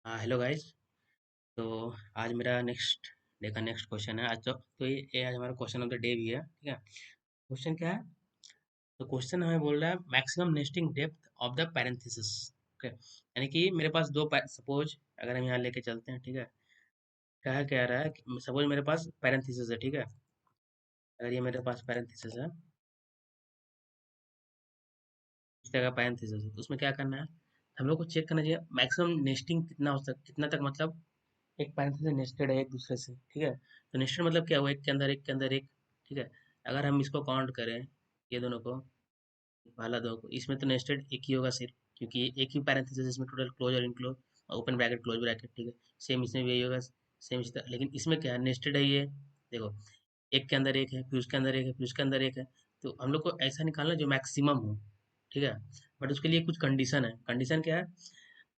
हाँ hello guys. तो आज मेरा नेक्स्ट क्वेश्चन है आज तो ये आज हमारा क्वेश्चन ऑफ द डे भी है, ठीक है। क्वेश्चन क्या है? तो क्वेश्चन हमें बोल रहा है maximum nesting depth of the parenthesis. Okay, यानी कि मेरे पास सपोज अगर हम यहाँ लेके चलते हैं, ठीक है। क्या कह रहा है, सपोज मेरे पास पैरेंथेसिस है, ठीक है। अगर ये मेरे पास पैरेंथेसिस है, इस तरह का पैरेंथेसिस है, तो उसमें क्या करना है, हम लोग को चेक करना चाहिए मैक्सिमम नेस्टिंग कितना हो सकता, कितना तक, मतलब एक पैरेंथेसिस नेस्टेड है एक दूसरे से, ठीक है। तो नेस्टेड मतलब क्या हुआ, एक के अंदर एक के अंदर एक, ठीक है। अगर हम इसको काउंट करें, ये दोनों को, पहला दो को, इसमें तो नेस्टेड एक ही होगा सिर्फ, क्योंकि एक ही पैरेंथेसिस इसमें टोटल क्लोज और enclose, open bracket close bracket, ठीक है। सेम इसमें भी यही होगा, सेम इसी तरह। लेकिन इसमें क्या है, नेस्टेड है ये, देखो, एक के अंदर एक है, फिर उसके अंदर एक है, फिर उसके अंदर एक है। तो हम लोग को ऐसा निकालना है जो मैक्सिमम हो, ठीक है। बट उसके लिए कुछ कंडीशन है। कंडीशन क्या है,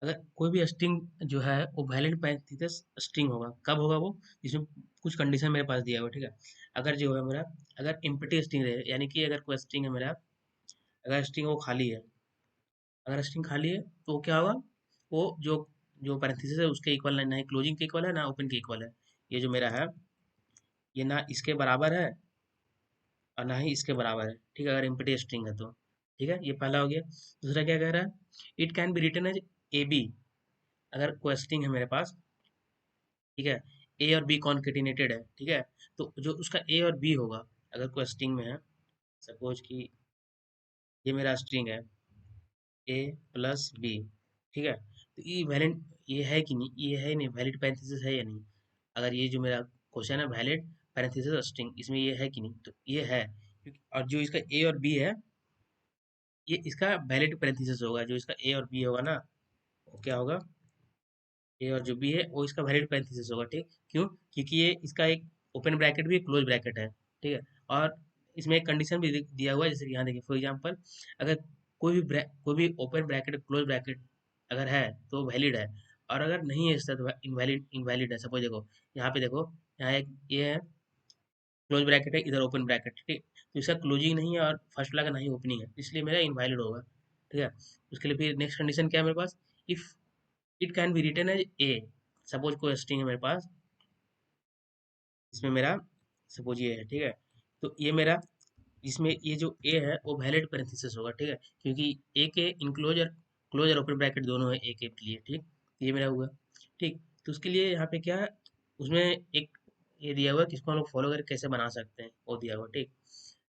अगर कोई भी स्ट्रिंग जो है वो वैलिड पैरेंथेसिस स्ट्रिंग होगा, कब होगा वो, इसमें कुछ कंडीशन मेरे पास दिया हुआ है, ठीक है। अगर जो है मेरा, अगर एम्प्टी स्ट्रिंग रहे, यानी कि अगर कोई स्ट्रिंग है मेरा, अगर स्ट्रिंग वो खाली है, अगर स्ट्रिंग खाली है तो क्या होगा, वो जो जो पैरेंथेसिस है उसके इक्वल है, ना ही क्लोजिंग के इक्वल है ना ओपन के इक्वल है। ये जो मेरा है, ये ना इसके बराबर है और ना ही इसके बराबर है, ठीक है, अगर एम्प्टी स्ट्रिंग है तो। ठीक है, ये पहला हो गया। दूसरा क्या कह रहा है, it can be written as a b. अगर कोई स्ट्रिंग है मेरे पास, ठीक है, ए और बी कॉन्केटिनेटेड है, ठीक है। तो जो उसका ए और बी होगा, अगर कोई स्ट्रिंग में है, सपोज कि ये मेरा स्ट्रिंग है ए प्लस बी, ठीक है। तो ये वैलिड, ये है कि नहीं, ये है नहीं, वैलिड पैरेंथेसिस है या नहीं। अगर ये जो मेरा क्वेश्चन है वैलिड पैरेंथेसिस स्ट्रिंग, इसमें ये है कि नहीं, तो ये है, क्योंकि और जो इसका ए और बी है, ये इसका वैलिड पैरेंथेसिस होगा। जो इसका ए और बी होगा ना, वो क्या होगा, ए और जो बी है वो इसका वैलिड पैरेंथेसिस होगा, ठीक। क्यों? क्योंकि ये इसका एक ओपन ब्रैकेट भी क्लोज ब्रैकेट है, ठीक है। और इसमें एक कंडीशन भी दिया हुआ है, जैसे कि यहाँ देखिए, फॉर एग्जांपल, अगर कोई भी ओपन ब्रैकेट क्लोज ब्रैकेट अगर है तो वैलिड है, और अगर नहीं है इसका तो इनवैलिड इनवैलिड है। सपोज देखो, यहाँ पे देखो, यहाँ एक ये है क्लोज ब्रैकेट है, इधर ओपन ब्रैकेट, ठीक। तो इसका क्लोजिंग नहीं है और फर्स्ट वाला का नहीं ओपनिंग है, इसलिए मेरा इनवैलिड होगा, ठीक है। उसके लिए फिर नेक्स्ट कंडीशन क्या है मेरे पास, if it can be written as a. Suppose कोई स्ट्रिंग है मेरे पास, इसमें मेरा सपोज ये है, ठीक है। तो ये मेरा, इसमें ये जो ए है वो वैलिड पैरेंथेसिस होगा, ठीक है, क्योंकि ए के इनक्लोजर क्लोजर ओपन ब्रैकेट दोनों है ए के लिए, ठीक। ये मेरा हुआ, ठीक। तो उसके लिए यहाँ पे क्या है, उसमें एक ये दिया हुआ है कि इसको हम लोग फॉलो करके कैसे बना सकते हैं, वो दिया हुआ, ठीक।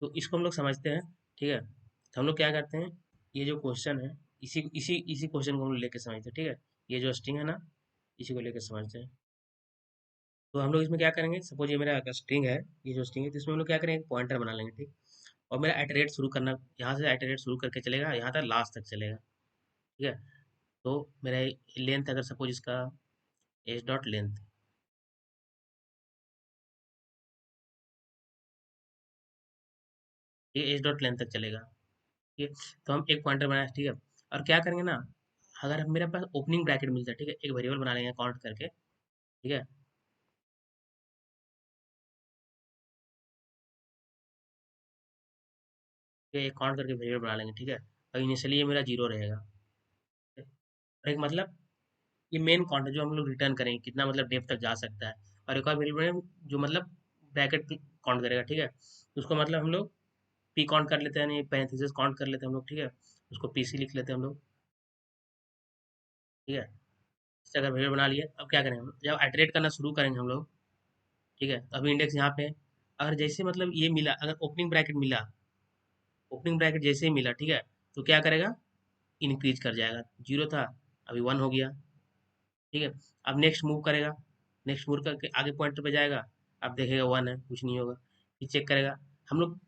तो इसको हम लोग समझते हैं, ठीक है। तो हम लोग क्या करते हैं, ये जो क्वेश्चन है, इसी इसी इसी क्वेश्चन को हम लोग लेके समझते हैं, ठीक है। ये जो स्ट्रिंग है ना, इसी को लेके समझते हैं। तो हम लोग इसमें क्या करेंगे, सपोज ये मेरा स्ट्रिंग है, ये जो स्ट्रिंग है, तो इसमें हम लोग क्या करेंगे, पॉइंटर बना लेंगे, ठीक। और मेरा एटरेट शुरू करना, यहाँ से एटरेट शुरू करके चलेगा, यहाँ तक लास्ट तक चलेगा, ठीक है। तो मेरा लेंथ, अगर सपोज इसका एच डॉट लेंथ, ये एच डॉट लेंथ तक चलेगा, ठीक है। तो हम एक पॉइंटर बनाए, ठीक है। और क्या करेंगे ना, अगर मेरे पास ओपनिंग ब्रैकेट मिलता है, ठीक है, एक वेरिएबल बना लेंगे काउंट करके, ठीक है। ये एक काउंट करके वेरिएबल बना लेंगे, ठीक है। और इनिशियली ये मेरा जीरो रहेगा, ठीक है? और एक मतलब ये मेन काउंट है जो हम लोग रिटर्न करेंगे, कितना मतलब डेप्थ तक जा सकता है। और एक और वेरिएबल है जो मतलब ब्रैकेट काउंट करेगा, ठीक है। तो उसको मतलब हम लोग पी काउंट कर लेते हैं, नहीं पैरेंथेसिस काउंट कर लेते हैं हम लोग, ठीक है। उसको पीसी लिख लेते हैं हम लोग, ठीक है। इससे अगर वेरिएबल बना लिए, अब क्या करेंगे हम लोग, जब आइटरेट करना शुरू करेंगे हम लोग, ठीक है। अभी इंडेक्स यहाँ पे है। अगर जैसे मतलब ये मिला, अगर ओपनिंग ब्रैकेट मिला, ओपनिंग ब्रैकेट जैसे ही मिला, ठीक है, तो क्या करेगा, इंक्रीज कर जाएगा। जीरो था, अभी वन हो गया, ठीक है। अब नेक्स्ट मूव करेगा, नेक्स्ट मूव करके आगे पॉइंटर पे जाएगा, अब देखेगा वन है, कुछ नहीं होगा। फिर चेक करेगा, हम लोग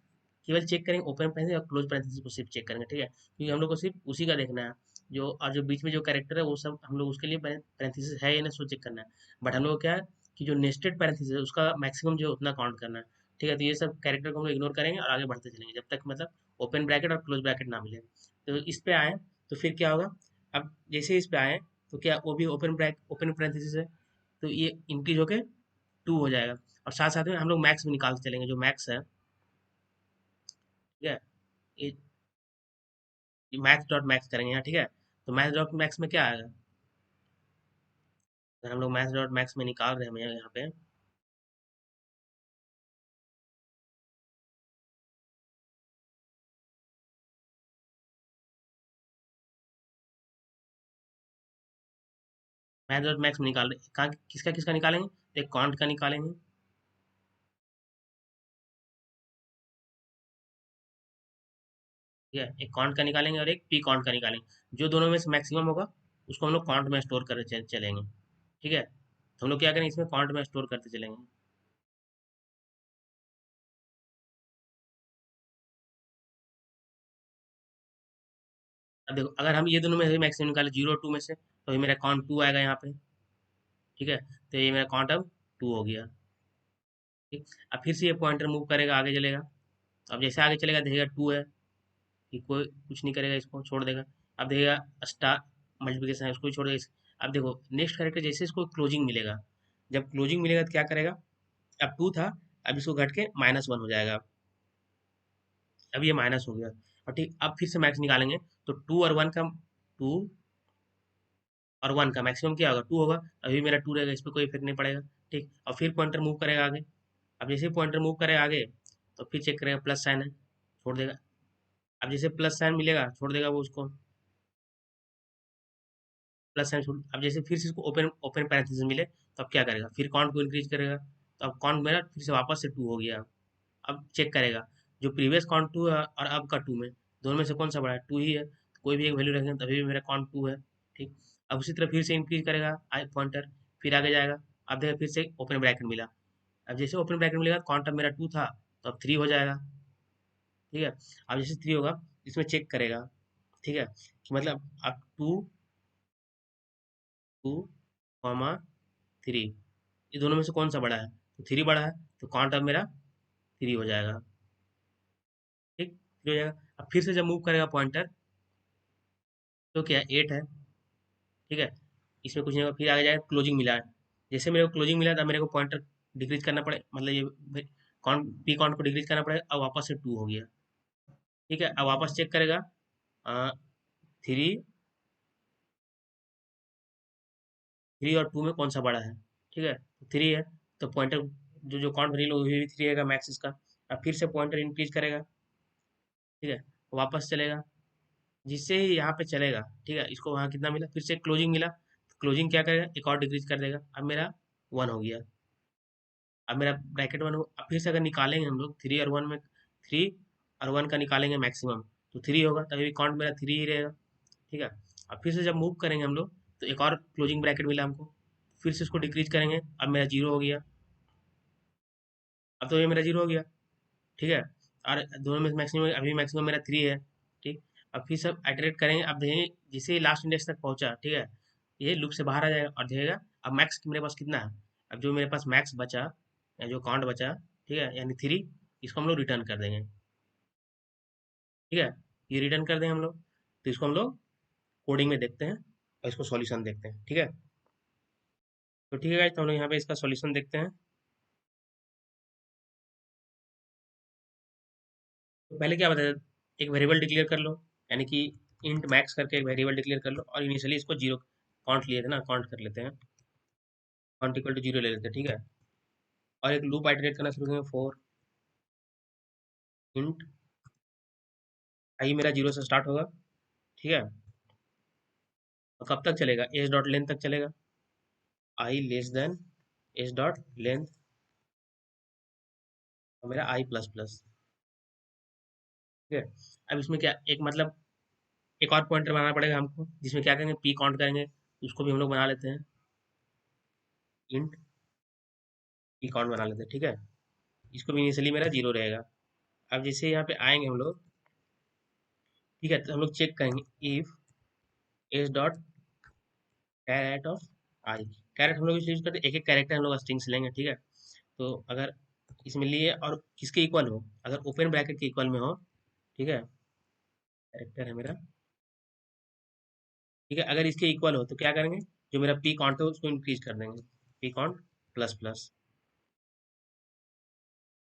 केवल चेक करेंगे ओपन पैरेंथेसिस और क्लोज पैरेंथेसिस को सिर्फ चेक करेंगे, ठीक है, क्योंकि हम लोग को सिर्फ उसी का देखना है। जो और जो बीच में जो कैरेक्टर है वो सब हम लोग उसके लिए पैरेंथेसिस है या नहीं सो चेक करना है। बट हम लोग को क्या है कि जो नेस्टेड पैरेंथेसिस है उसका मैक्सिमम जो है उतना काउंट करना है, ठीक है। तो ये सब कैरेक्टर को हम लोग इग्नोर करेंगे और आगे बढ़ते चलेंगे जब तक मतलब ओपन ब्रैकेट और क्लोज ब्रैकेट ना मिले। तो इस पे आए, तो फिर क्या होगा, अब जैसे इस पे आए, तो क्या वो भी ओपन पैरेंथेसिस है, तो ये इंक्रीज होके टू हो जाएगा। और साथ साथ में हम लोग मैक्स भी निकालते चलेंगे, जो मैक्स है, ठीक है। ये मैक्स डॉट मैक्स करेंगे यहाँ, ठीक है। तो मैक्स डॉट मैक्स में क्या आएगा, हम लोग मैथ्स डॉट मैक्स में निकाल रहे हैं यहाँ पे। मैथ्स डॉट मैक्स में निकाल रहे कहाँ किसका किसका निकालेंगे, तो एक कॉन्ट का निकालेंगे। ठीक है, एक कॉन्ट का निकालेंगे और एक पी कॉन्ट का निकालेंगे। जो दोनों में से मैक्सिमम होगा उसको हम लोग कॉन्ट में स्टोर कर चलेंगे। ठीक है, तो हम लोग क्या करेंगे, इसमें कॉन्ट में स्टोर करते चलेंगे। अब देखो, अगर हम ये दोनों में से मैक्सिमम निकाले 0 और 2 में से, तो ये मेरा कॉन्ट 2 आएगा यहाँ पे। ठीक है, तो ये मेरा कॉन्ट अब 2 हो गया। ठीक, अब फिर से ये पॉइंटर मूव करेगा, आगे चलेगा। अब जैसे आगे चलेगा देखेगा 2 है, कि कोई कुछ नहीं करेगा, इसको छोड़ देगा। अब देखेगा स्टार मल्टीप्लिकेशन है, उसको भी छोड़ देगा। अब देखो नेक्स्ट कैरेक्टर जैसे इसको क्लोजिंग मिलेगा, जब क्लोजिंग मिलेगा तो क्या करेगा, अब 2 था, अब इसको घट के -1 हो जाएगा। अब ये माइनस हो गया। और ठीक, अब फिर से मैक्स निकालेंगे, तो 2 और 1 का 2 और 1 का मैक्सिमम क्या होगा, 2 होगा। अभी मेरा 2 रहेगा, इस पर कोई इफेक्ट नहीं पड़ेगा। ठीक, और फिर पॉइंटर मूव करेगा आगे। अब जैसे पॉइंटर मूव करेगा आगे, तो फिर चेक करेगा प्लस साइन है, छोड़ देगा। अब जैसे प्लस साइन मिलेगा छोड़ देगा वो उसको, प्लस साइन छोड़। अब जैसे फिर से इसको ओपन ओपन पैरेंथेसिस मिले, तो अब क्या करेगा, फिर काउंट को इंक्रीज करेगा। तो अब काउंट मेरा फिर से वापस से 2 हो गया। अब चेक करेगा, जो प्रीवियस काउंट 2 है और अब का 2 में, दोनों में से कौन सा बड़ा है, 2 ही है। तो कोई भी एक वैल्यू रखेंगे तभी भी मेरा काउंट 2 है। ठीक, अब उसी तरह फिर से इंक्रीज करेगा आई पॉइंटर, फिर आगे जाएगा। अब देखा फिर से ओपन ब्रैकेट मिला। अब जैसे ओपन ब्रैकेट मिलेगा, काउंट अब मेरा 2 था, तो अब 3 हो जाएगा। ठीक है, अब जैसे 3 होगा, इसमें चेक करेगा। ठीक है, कि मतलब अब 2, 2, 3, ये दोनों में से कौन सा बड़ा है, तो 3 बड़ा है, तो काउंट अब मेरा 3 हो जाएगा। ठीक, 3 हो जाएगा। अब फिर से जब मूव करेगा पॉइंटर, तो क्या 8 है। ठीक है, इसमें कुछ नहीं होगा, फिर आगे जाएगा क्लोजिंग मिला है। जैसे मेरे को क्लोजिंग मिला था, मेरे को पॉइंटर डिक्रीज करना पड़े, मतलब ये काउंट पी काउंट को डिक्रीज करना पड़ेगा। अब वापस से 2 हो गया। ठीक है, अब वापस चेक करेगा, 3, 3 और 2 में कौन सा बड़ा है। ठीक है, 3 है, तो पॉइंटर जो जो काउंट वैल्यू वो भी 3 रहेगा मैक्स इसका। अब फिर से पॉइंटर इंक्रीज करेगा। ठीक है, वापस चलेगा, जिससे ही यहाँ पे चलेगा। ठीक है, इसको वहाँ कितना मिला, फिर से क्लोजिंग मिला, क्लोजिंग क्या करेगा, एक और डिक्रीज कर देगा। अब मेरा 1 हो गया। अब मेरा ब्रैकेट 1 हो, अब फिर से अगर निकालेंगे हम लोग 3 और 1 में, 3 और 1 का निकालेंगे मैक्सिमम, तो 3 होगा, तभी भी काउंट मेरा 3 ही रहेगा। ठीक है, अब फिर से जब मूव करेंगे हम लोग, तो एक और क्लोजिंग ब्रैकेट मिला हमको, फिर से इसको डिक्रीज करेंगे। अब मेरा 0 हो गया। अब तो ये मेरा 0 हो गया। ठीक है, और दोनों में मैक्सिमम, अभी मैक्सिमम मेरा 3 है। ठीक, अब फिर सब आइटरेट करेंगे। अब देखेंगे जिसे लास्ट इंडेक्स तक पहुंचा, ठीक है, ये लूप से बाहर आ जाएगा और देखेगा अब मैक्स मेरे पास कितना है। अब जो मेरे पास मैक्स बचा, या जो काउंट बचा, ठीक है, यानी 3, इसको हम लोग रिटर्न कर देंगे। ठीक है, ये रिटर्न कर देंगे हम लोग। तो इसको हम लोग कोडिंग में देखते हैं और इसको सॉल्यूशन देखते हैं। ठीक है, तो ठीक है guys, तो हम लोग यहाँ पे इसका सॉल्यूशन देखते हैं। तो पहले क्या बताया, एक वेरिएबल डिक्लेयर कर लो, यानी कि इंट मैक्स करके एक वेरिएबल डिक्लेयर कर लो, और इनिशियली इसको 0 काउंट लिए थे ना, काउंट कर लेते हैं, काउंट इक्वल टू 0 ले लेते हैं। ठीक है, और एक लूप आइटरेट करना शुरू करेंगे, फॉर इंट आई मेरा 0 से स्टार्ट होगा। ठीक है, और कब तक चलेगा, एज डॉट लेंथ तक चलेगा, i less than s dot length, और मेरा आई प्लस प्लस। ठीक है, अब इसमें क्या एक मतलब एक और पॉइंटर बनाना पड़ेगा हमको, जिसमें क्या करेंगे, पी काउंट करेंगे। उसको भी हम लोग बना लेते हैं, इंट पी काउंट बना लेते हैं। ठीक है, इसको भी इनिशियली मेरा 0 रहेगा। अब जैसे यहाँ पे आएंगे हम लोग, ठीक है, तो हम लोग चेक करेंगे, if s dot caret of i. Caret हम लोग इस यूज करते हैं, एक एक कैरेक्टर हम लोग स्ट्रिंग से लेंगे। ठीक है, तो अगर इसमें लिए और किसके इक्वल हो, अगर ओपन ब्रैकेट के इक्वल में हो, ठीक है, कैरेक्टर है मेरा। ठीक है, अगर इसके इक्वल हो तो क्या करेंगे, जो मेरा पी काउंट है उसको इंक्रीज कर देंगे, पी काउंट प्लस प्लस।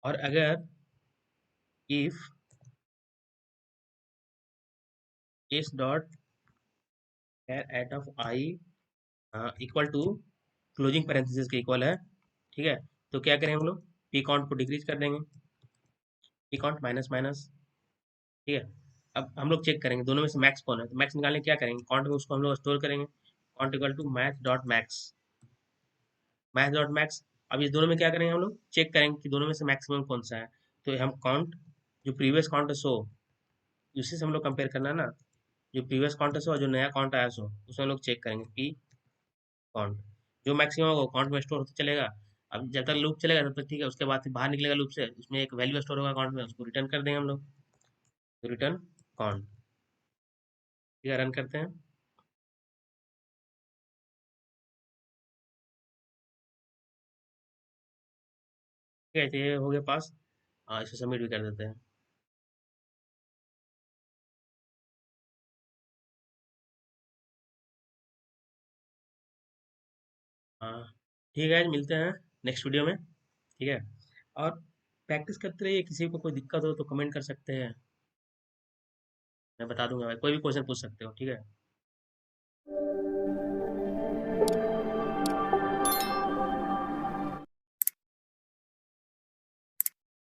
और अगर if s dot caret of i equal to closing parenthesis के इक्वल है, ठीक है। तो क्या करेंगे हम लोग, पी काउंट को डिक्रीज कर देंगे, पी काउंट माइनस माइनस, ठीक है। अब हम लोग चेक करेंगे दोनों में से मैक्स कौन है, तो मैक्स निकालने क्या करेंगे, काउंट में उसको हम लोग स्टोर करेंगे, count equal to math dot max, math dot max. अब इस दोनों में क्या करेंगे, हम लोग चेक करेंगे कि दोनों में से मैक्सिमम कौन सा है। तो हम काउंट, जो प्रीवियस काउंट है सो, उसी से हम लोग कंपेयर करना है ना, जो प्रीवियस काउंट है सो और जो नया काउंट आया सो, उसमें हम लोग चेक करेंगे पी काउंट, जो मैक्सिमम होगा काउंट में स्टोर होता चलेगा। अब जब तक लूप चलेगा तब तक ठीक है, उसके बाद फिर बाहर निकलेगा लूप से, उसमें एक वैल्यू स्टोर होगा अकाउंट में, उसको रिटर्न कर देंगे हम लोग, तो रिटर्न काउंट, ठीक है। रन करते हैं, ठीक है, तो ये हो गया पास। हाँ, इसे सबमिट भी कर देते हैं। हाँ, ठीक है, आज मिलते हैं नेक्स्ट वीडियो में, ठीक है। और प्रैक्टिस करते रहिए, किसी को कोई दिक्कत हो तो कमेंट कर सकते हैं, मैं बता दूंगा भाई, कोई भी क्वेश्चन पूछ सकते हो, ठीक है।